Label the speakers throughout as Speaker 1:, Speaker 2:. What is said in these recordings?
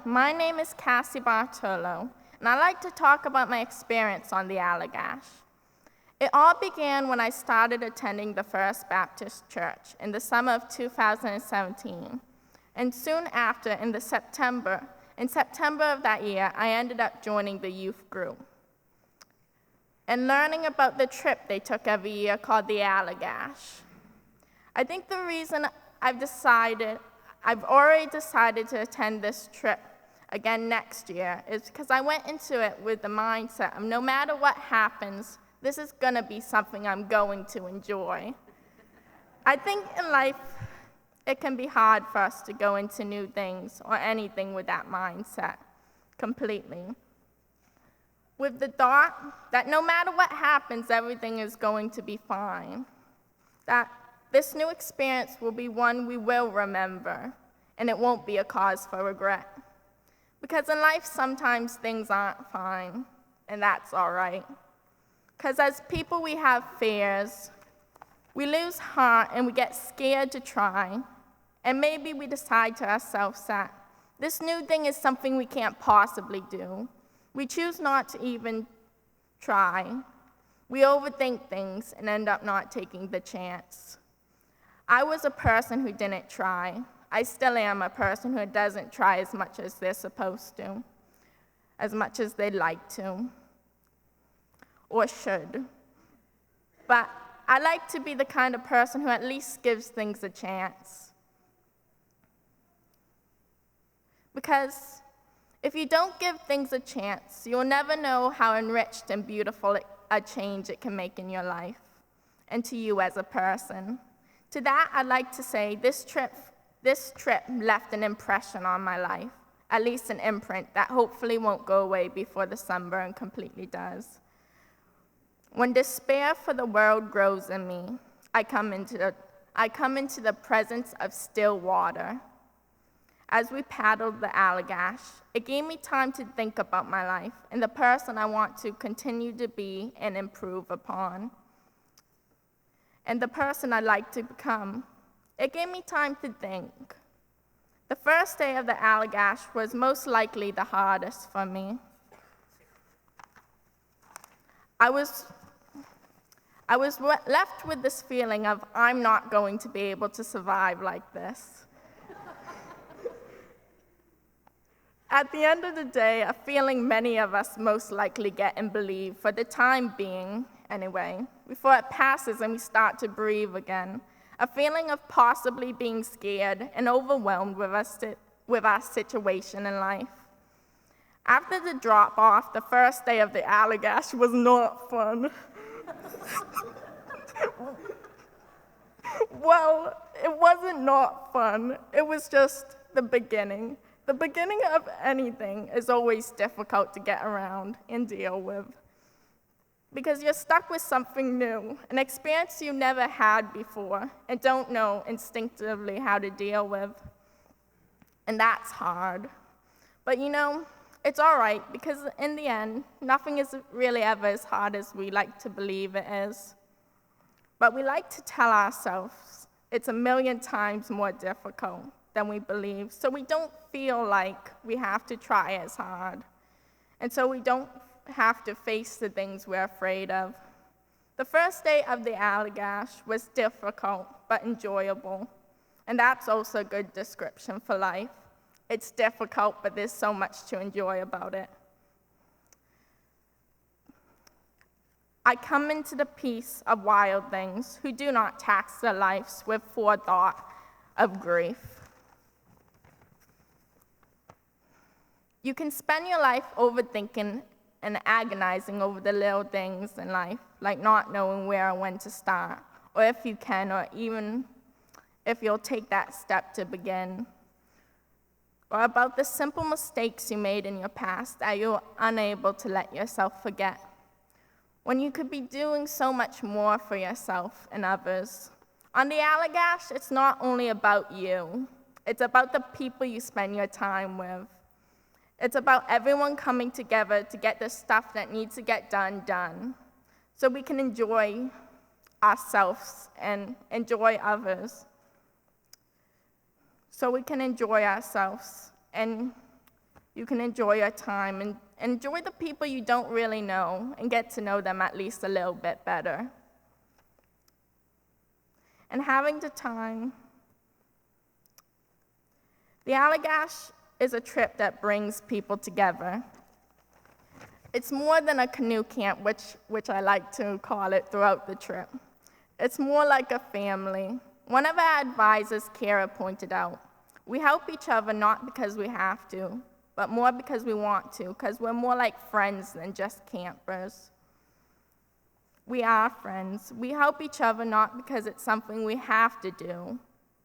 Speaker 1: My name is Cassie Bartolo, and I'd like to talk about my experience on the Allagash. It all began when I started attending the First Baptist Church in the summer of 2017, and soon after, in September of that year, I ended up joining the youth group and learning about the trip they took every year called the Allagash. I think the reason I've already decided to attend this trip again next year is because I went into it with the mindset of no matter what happens, this is gonna be something I'm going to enjoy. I think in life, it can be hard for us to go into new things or anything with that mindset completely. With the thought that no matter what happens, everything is going to be fine. That this new experience will be one we will remember, and it won't be a cause for regret. Because in life, sometimes things aren't fine, and that's all right. Because as people, we have fears. We lose heart, and we get scared to try. And maybe we decide to ourselves that this new thing is something we can't possibly do. We choose not to even try. We overthink things and end up not taking the chance. I was a person who didn't try. I still am a person who doesn't try as much as they're supposed to, as much as they'd like to, or should. But I like to be the kind of person who at least gives things a chance. Because if you don't give things a chance, you'll never know how enriched and beautiful a change it can make in your life, and to you as a person. To that, I'd like to say this trip left an impression on my life, at least an imprint that hopefully won't go away before December and completely does. When despair for the world grows in me, I come into the presence of still water. As we paddled the Allagash, it gave me time to think about my life and the person I want to continue to be and improve upon, and the person I'd like to become. It gave me time to think. The first day of the Allagash was most likely the hardest for me. I was left with this feeling of I'm not going to be able to survive like this. At the end of the day, a feeling many of us most likely get and believe for the time being, anyway, before it passes and we start to breathe again, a feeling of possibly being scared and overwhelmed with our situation in life. After the drop-off, the first day of the Allagash was not fun. Well, it wasn't not fun. It was just the beginning. The beginning of anything is always difficult to get around and deal with, because you're stuck with something new, an experience you never had before and don't know instinctively how to deal with. And that's hard. But it's all right, because in the end, nothing is really ever as hard as we like to believe it is. But we like to tell ourselves it's a million times more difficult than we believe, so we don't feel like we have to try as hard. And so we don't have to face the things we're afraid of. The first day of the Allagash was difficult, but enjoyable. And that's also a good description for life. It's difficult, but there's so much to enjoy about it. I come into the peace of wild things who do not tax their lives with forethought of grief. You can spend your life overthinking and agonizing over the little things in life, like not knowing where or when to start, or if you can, or even if you'll take that step to begin, or about the simple mistakes you made in your past that you're unable to let yourself forget, when you could be doing so much more for yourself and others. On the Allagash, it's not only about you, it's about the people you spend your time with. It's about everyone coming together to get the stuff that needs to get done, so we can enjoy ourselves and enjoy others. So we can enjoy ourselves and You can enjoy your time and enjoy the people you don't really know and get to know them at least a little bit better. And having the time, the Allagash is a trip that brings people together. It's more than a canoe camp, which I like to call it throughout the trip. It's more like a family. One of our advisors, Kara, pointed out, we help each other not because we have to, but more because we want to, because we're more like friends than just campers. We are friends. We help each other not because it's something we have to do,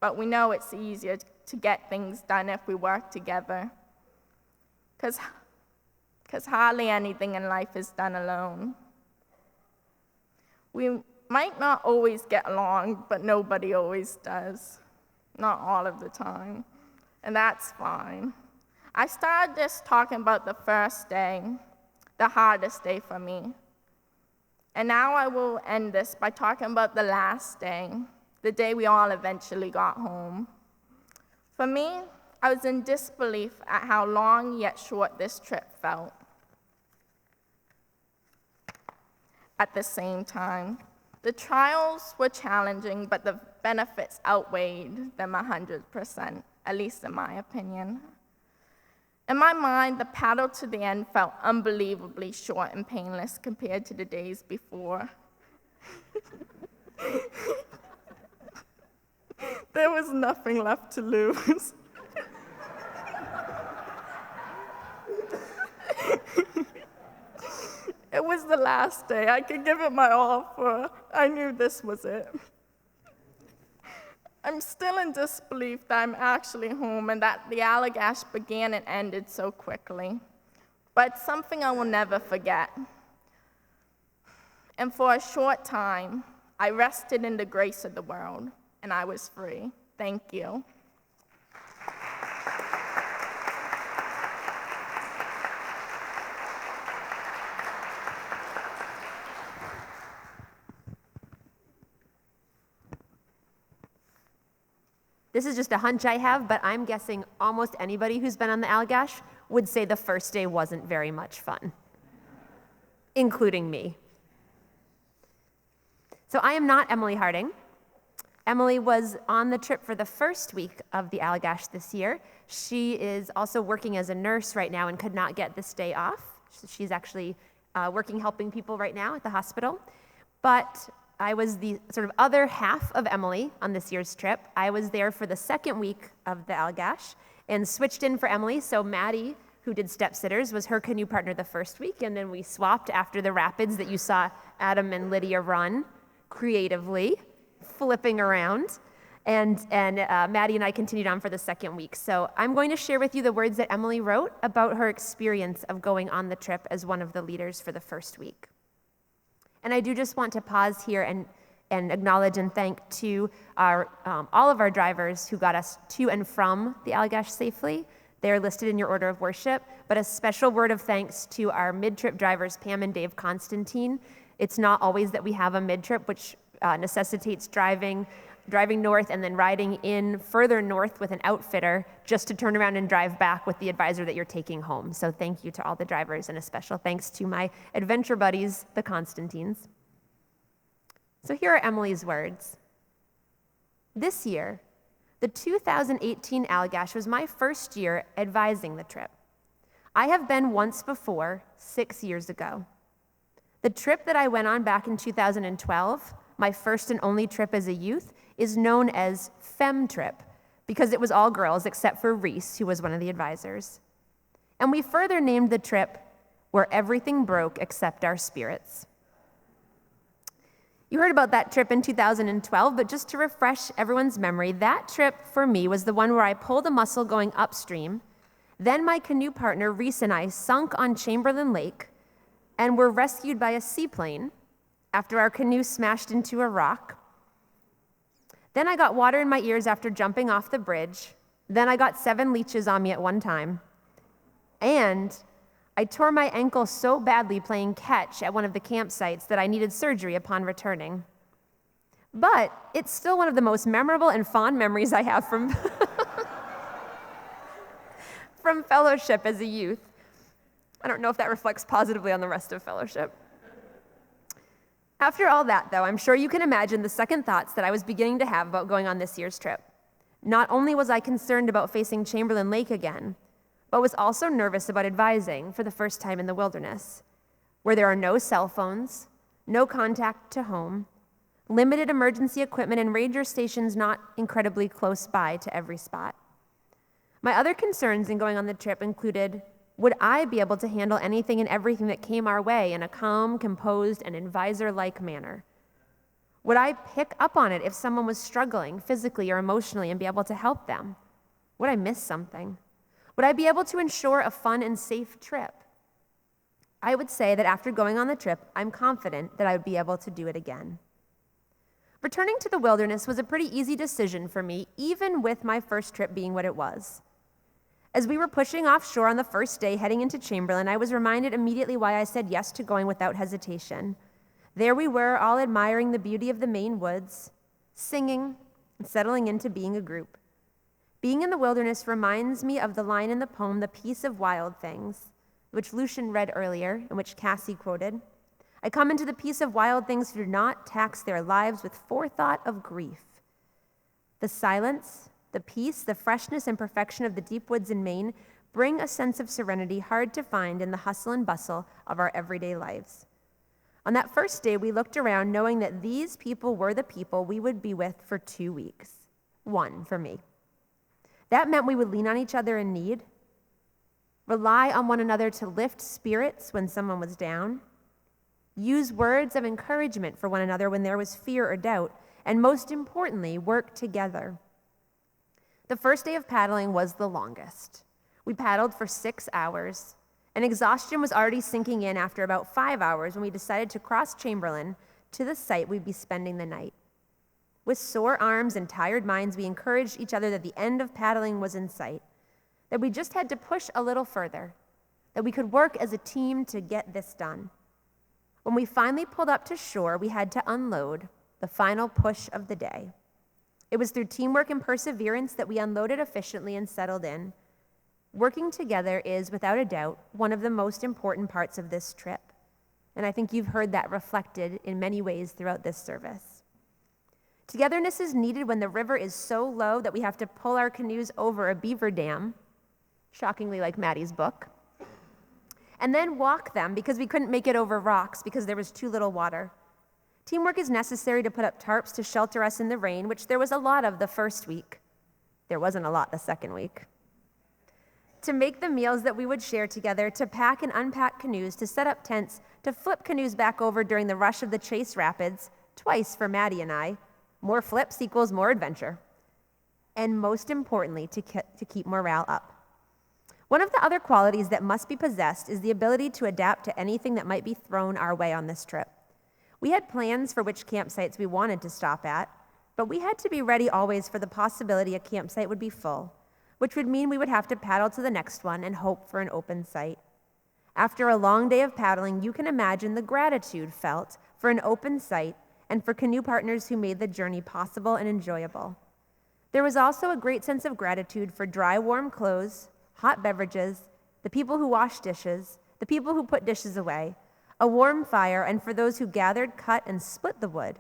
Speaker 1: but we know it's easier to get things done if we work together. Because hardly anything in life is done alone. We might not always get along, but nobody always does. Not all of the time, and that's fine. I started this talking about the first day, the hardest day for me. And now I will end this by talking about the last day, the day we all eventually got home. For me, I was in disbelief at how long yet short this trip felt. At the same time, the trials were challenging, but the benefits outweighed them 100%, at least in my opinion. In my mind, the paddle to the end felt unbelievably short and painless compared to the days before. There was nothing left to lose. It was the last day. I could give it my all for. I knew this was it. I'm still in disbelief that I'm actually home and that the Allagash began and ended so quickly. But it's something I will never forget. And for a short time, I rested in the grace of the world, and I was free. Thank you.
Speaker 2: This is just a hunch I have, but I'm guessing almost anybody who's been on the Allagash would say the first day wasn't very much fun, including me. So I am not Emily Harding. Emily was on the trip for the first week of the Allagash this year. She is also working as a nurse right now and could not get this day off. She's actually working helping people right now at the hospital. But I was the sort of other half of Emily on this year's trip. I was there for the second week of the Allagash and switched in for Emily. So Maddie, who did Step Sitters, was her canoe partner the first week, and then we swapped after the rapids that you saw Adam and Lydia run creatively, flipping around. And Maddie and I continued on for the second week. So I'm going to share with you the words that Emily wrote about her experience of going on the trip as one of the leaders for the first week. And I do just want to pause here and acknowledge and thank to all of our drivers who got us to and from the Allagash safely. They are listed in your order of worship, but a special word of thanks to our mid-trip drivers, Pam and Dave Constantine. It's not always that we have a mid-trip, which necessitates driving north and then riding in further north with an outfitter just to turn around and drive back with the advisor that you're taking home. So thank you to all the drivers, and a special thanks to my adventure buddies, the Constantines. So here are Emily's words. This year, the 2018 Allagash was my first year advising the trip. I have been once before, 6 years ago. The trip that I went on back in 2012, my first and only trip as a youth, is known as Fem Trip because it was all girls except for Reese, who was one of the advisors. And we further named the trip Where Everything Broke Except Our Spirits. You heard about that trip in 2012, but just to refresh everyone's memory, that trip for me was the one where I pulled a muscle going upstream. Then my canoe partner, Reese, and I sunk on Chamberlain Lake and were rescued by a seaplane after our canoe smashed into a rock. Then I got water in my ears after jumping off the bridge. Then I got 7 leeches on me at one time. And I tore my ankle so badly playing catch at one of the campsites that I needed surgery upon returning. But it's still one of the most memorable and fond memories I have from from fellowship as a youth. I don't know if that reflects positively on the rest of fellowship. After all that, though, I'm sure you can imagine the second thoughts that I was beginning to have about going on this year's trip. Not only was I concerned about facing Chamberlain Lake again, but was also nervous about advising for the first time in the wilderness, where there are no cell phones, no contact to home, limited emergency equipment, and ranger stations not incredibly close by to every spot. My other concerns in going on the trip included, would I be able to handle anything and everything that came our way in a calm, composed, and advisor-like manner? Would I pick up on it if someone was struggling physically or emotionally and be able to help them? Would I miss something? Would I be able to ensure a fun and safe trip? I would say that after going on the trip, I'm confident that I would be able to do it again. Returning to the wilderness was a pretty easy decision for me, even with my first trip being what it was. As we were pushing offshore on the first day heading into Chamberlain, I was reminded immediately why I said yes to going without hesitation. There we were, all admiring the beauty of the Maine woods, singing, and settling into being a group. Being in the wilderness reminds me of the line in the poem, The Peace of Wild Things, which Lucian read earlier and which Cassie quoted. I come into the peace of wild things who do not tax their lives with forethought of grief. The silence, the peace, the freshness and perfection of the deep woods in Maine bring a sense of serenity hard to find in the hustle and bustle of our everyday lives. On that first day, we looked around knowing that these people were the people we would be with for 2 weeks. One for me. That meant we would lean on each other in need, rely on one another to lift spirits when someone was down, use words of encouragement for one another when there was fear or doubt, and most importantly, work together. The first day of paddling was the longest. We paddled for 6 hours, and exhaustion was already sinking in after about 5 hours when we decided to cross Chamberlain to the site we'd be spending the night. With sore arms and tired minds, we encouraged each other that the end of paddling was in sight, that we just had to push a little further, that we could work as a team to get this done. When we finally pulled up to shore, we had to unload, the final push of the day. It was through teamwork and perseverance that we unloaded efficiently and settled in. Working together is, without a doubt, one of the most important parts of this trip, and I think you've heard that reflected in many ways throughout this service. Togetherness is needed when the river is so low that we have to pull our canoes over a beaver dam, shockingly like Maddie's book, and then walk them because we couldn't make it over rocks because there was too little water. Teamwork is necessary to put up tarps to shelter us in the rain, which there was a lot of the first week. There wasn't a lot the second week. To make the meals that we would share together, to pack and unpack canoes, to set up tents, to flip canoes back over during the rush of the Chase Rapids, twice for Maddie and I. More flips equals more adventure. And most importantly, to keep morale up. One of the other qualities that must be possessed is the ability to adapt to anything that might be thrown our way on this trip. We had plans for which campsites we wanted to stop at, but we had to be ready always for the possibility a campsite would be full, which would mean we would have to paddle to the next one and hope for an open site. After a long day of paddling, you can imagine the gratitude felt for an open site and for canoe partners who made the journey possible and enjoyable. There was also a great sense of gratitude for dry, warm clothes, hot beverages, the people who washed dishes, the people who put dishes away, a warm fire, and for those who gathered, cut, and split the wood.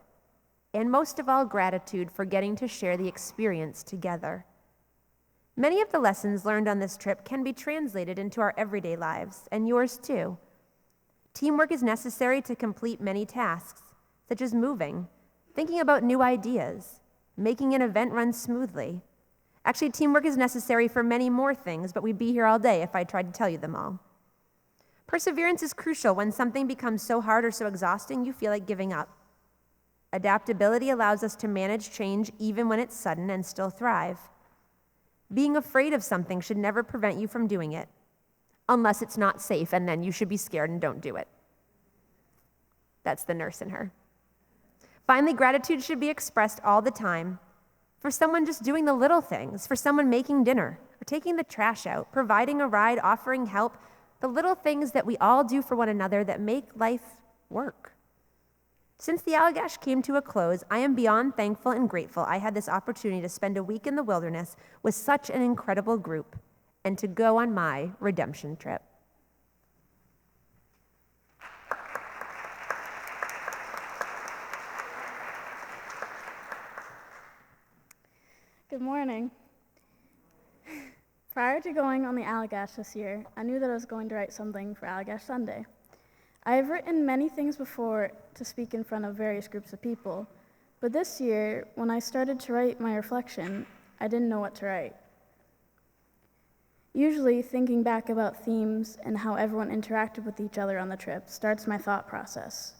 Speaker 2: And most of all, gratitude for getting to share the experience together. Many of the lessons learned on this trip can be translated into our everyday lives, and yours too. Teamwork is necessary to complete many tasks, such as moving, thinking about new ideas, making an event run smoothly. Actually, teamwork is necessary for many more things, but we'd be here all day if I tried to tell you them all. Perseverance is crucial when something becomes so hard or so exhausting you feel like giving up. Adaptability allows us to manage change even when it's sudden and still thrive. Being afraid of something should never prevent you from doing it, unless it's not safe, and then you should be scared and don't do it. That's the nurse in her. Finally, gratitude should be expressed all the time for someone just doing the little things, for someone making dinner, or taking the trash out, providing a ride, offering help, the little things that we all do for one another that make life work. Since the Allagash came to a close, I am beyond thankful and grateful I had this opportunity to spend a week in the wilderness with such an incredible group, and to go on my redemption trip.
Speaker 3: Good morning. Prior to going on the Allagash this year, I knew that I was going to write something for Allagash Sunday. I have written many things before to speak in front of various groups of people, but this year, when I started to write my reflection, I didn't know what to write. Usually, thinking back about themes and how everyone interacted with each other on the trip starts my thought process.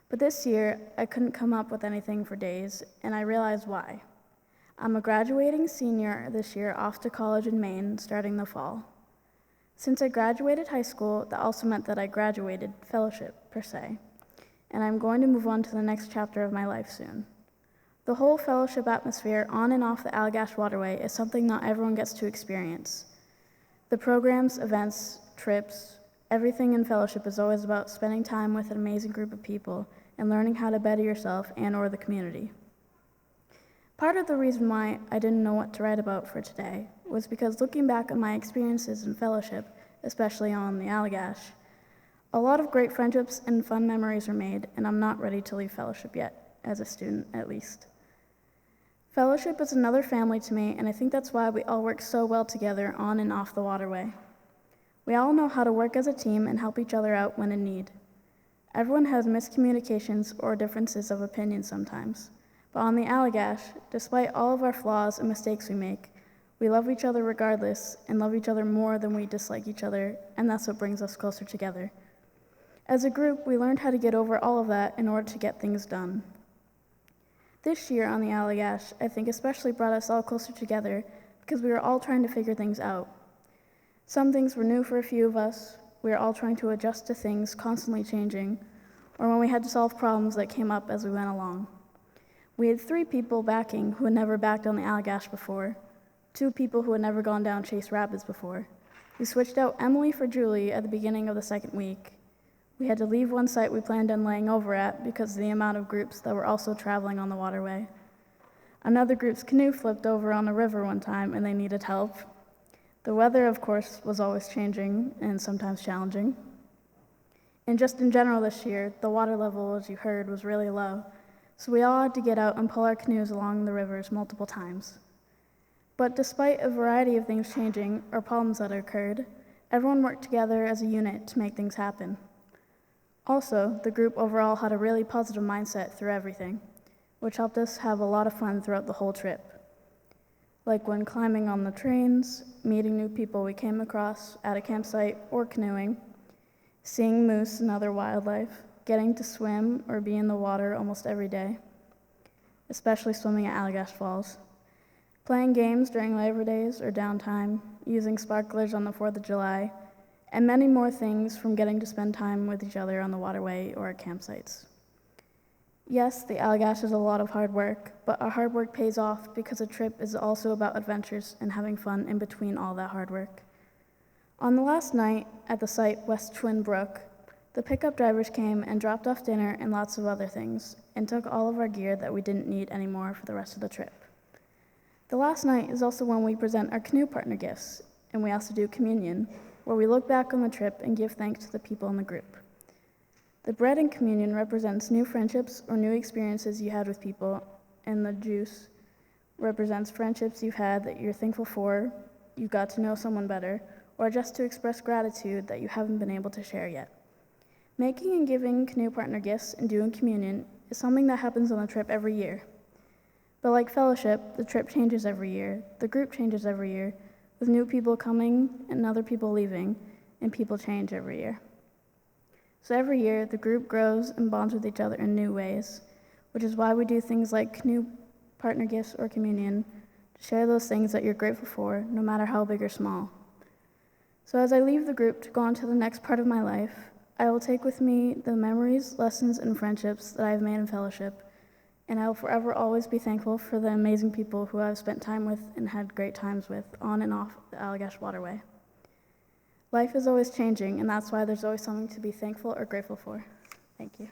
Speaker 3: But this year, I couldn't come up with anything for days, and I realized why. I'm a graduating senior this year off to college in Maine starting the fall. Since I graduated high school, that also meant that I graduated fellowship, per se, and I'm going to move on to the next chapter of my life soon. The whole fellowship atmosphere on and off the Allagash Waterway is something not everyone gets to experience. The programs, events, trips, everything in fellowship is always about spending time with an amazing group of people and learning how to better yourself and/or the community. Part of the reason why I didn't know what to write about for today was because looking back on my experiences in fellowship, especially on the Allagash, a lot of great friendships and fun memories were made, and I'm not ready to leave fellowship yet, as a student at least. Fellowship is another family to me, and I think that's why we all work so well together on and off the waterway. We all know how to work as a team and help each other out when in need. Everyone has miscommunications or differences of opinion sometimes. But on the Allagash, despite all of our flaws and mistakes we make, we love each other regardless and love each other more than we dislike each other, and that's what brings us closer together. As a group, we learned how to get over all of that in order to get things done. This year on the Allagash, I think especially brought us all closer together because we were all trying to figure things out. Some things were new for a few of us, we were all trying to adjust to things constantly changing, or when we had to solve problems that came up as we went along. We had 3 people backing who had never backed on the Allagash before, 2 people who had never gone down Chase Rapids before. We switched out Emily for Julie at the beginning of the second week. We had to leave one site we planned on laying over at because of the amount of groups that were also traveling on the waterway. Another group's canoe flipped over on a river one time and they needed help. The weather, of course, was always changing and sometimes challenging. And just in general this year, the water level, as you heard, was really low. So we all had to get out and pull our canoes along the rivers multiple times. But despite a variety of things changing or problems that occurred, everyone worked together as a unit to make things happen. Also, the group overall had a really positive mindset through everything, which helped us have a lot of fun throughout the whole trip. Like when climbing on the trains, meeting new people we came across at a campsite or canoeing, seeing moose and other wildlife, getting to swim or be in the water almost every day, especially swimming at Allagash Falls, playing games during Labor Days or downtime, using sparklers on the 4th of July, and many more things from getting to spend time with each other on the waterway or at campsites. Yes, the Allagash is a lot of hard work, but our hard work pays off because a trip is also about adventures and having fun in between all that hard work. On the last night at the site West Twin Brook, the pickup drivers came and dropped off dinner and lots of other things, and took all of our gear that we didn't need anymore for the rest of the trip. The last night is also when we present our canoe partner gifts, and we also do communion, where we look back on the trip and give thanks to the people in the group. The bread in communion represents new friendships or new experiences you had with people, and the juice represents friendships you've had that you're thankful for, you got to know someone better, or just to express gratitude that you haven't been able to share yet. Making and giving canoe partner gifts and doing communion is something that happens on the trip every year. But like fellowship, the trip changes every year, the group changes every year, with new people coming and other people leaving, and people change every year. So every year, the group grows and bonds with each other in new ways, which is why we do things like canoe partner gifts or communion, to share those things that you're grateful for, no matter how big or small. So as I leave the group to go on to the next part of my life, I will take with me the memories, lessons, and friendships that I have made in fellowship, and I will forever always be thankful for the amazing people who I've spent time with and had great times with on and off the Allagash Waterway. Life is always changing, and that's why there's always something to be thankful or grateful for. Thank you.